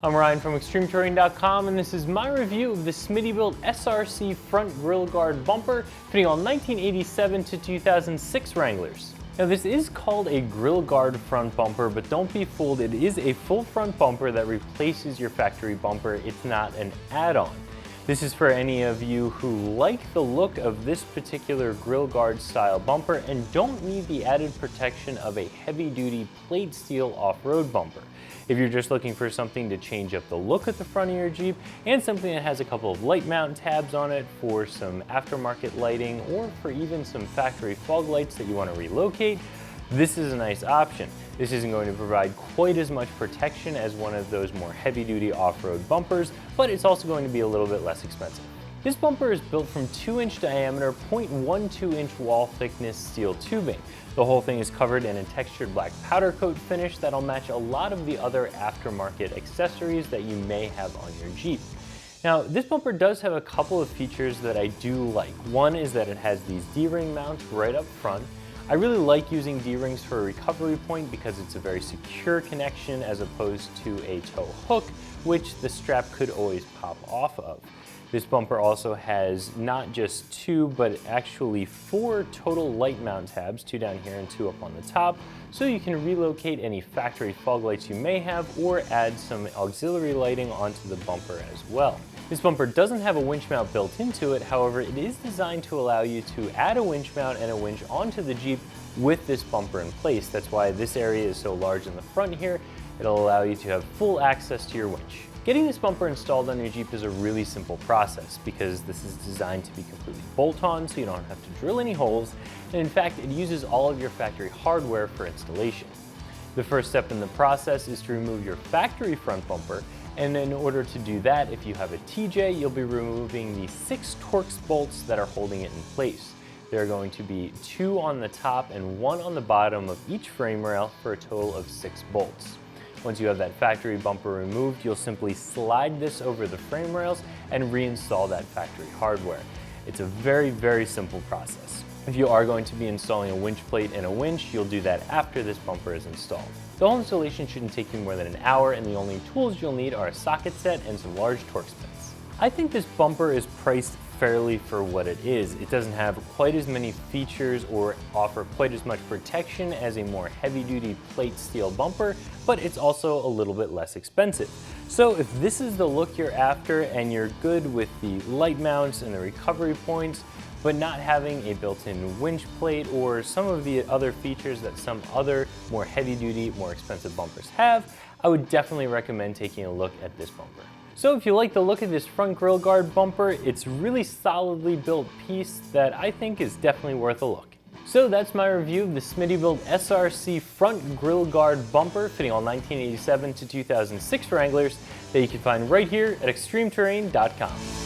I'm Ryan from ExtremeTerrain.com, and this is my review of the Smittybilt SRC front grille guard bumper fitting on 1987 to 2006 Wranglers. Now this is called a grille guard front bumper, but don't be fooled, it is a full front bumper that replaces your factory bumper. It's not an add-on. This is for any of you who like the look of this particular grille guard style bumper and don't need the added protection of a heavy-duty plate steel off-road bumper. If you're just looking for something to change up the look at the front of your Jeep and something that has a couple of light mount tabs on it for some aftermarket lighting or for even some factory fog lights that you want to relocate, this is a nice option. This isn't going to provide quite as much protection as one of those more heavy-duty off-road bumpers, but it's also going to be a little bit less expensive. This bumper is built from 2-inch diameter, 0.12-inch wall thickness steel tubing. The whole thing is covered in a textured black powder coat finish that'll match a lot of the other aftermarket accessories that you may have on your Jeep. Now, this bumper does have a couple of features that I do like. One is that it has these D-ring mounts right up front. I really like using D-rings for a recovery point because it's a very secure connection as opposed to a tow hook, which the strap could always pop off of. This bumper also has not just 2, but actually 4 total light mount tabs, 2 down here and 2 up on the top, so you can relocate any factory fog lights you may have or add some auxiliary lighting onto the bumper as well. This bumper doesn't have a winch mount built into it, however, it is designed to allow you to add a winch mount and a winch onto the Jeep with this bumper in place. That's why this area is so large in the front here. It'll allow you to have full access to your winch. Getting this bumper installed on your Jeep is a really simple process because this is designed to be completely bolt-on, so you don't have to drill any holes, and in fact, it uses all of your factory hardware for installation. The first step in the process is to remove your factory front bumper, and in order to do that, if you have a TJ, you'll be removing the 6 Torx bolts that are holding it in place. There are going to be 2 on the top and 1 on the bottom of each frame rail for a total of 6 bolts. Once you have that factory bumper removed, you'll simply slide this over the frame rails and reinstall that factory hardware. It's a very, very simple process. If you are going to be installing a winch plate and a winch, you'll do that after this bumper is installed. The whole installation shouldn't take you more than an hour, and the only tools you'll need are a socket set and some large Torx pins. I think this bumper is priced fairly for what it is. It doesn't have quite as many features or offer quite as much protection as a more heavy-duty plate steel bumper, but it's also a little bit less expensive. So if this is the look you're after and you're good with the light mounts and the recovery points, but not having a built-in winch plate or some of the other features that some other more heavy-duty, more expensive bumpers have, I would definitely recommend taking a look at this bumper. So if you like the look of this front grille guard bumper, it's a really solidly built piece that I think is definitely worth a look. So that's my review of the Smittybilt SRC front grille guard bumper fitting all 1987 to 2006 Wranglers that you can find right here at ExtremeTerrain.com.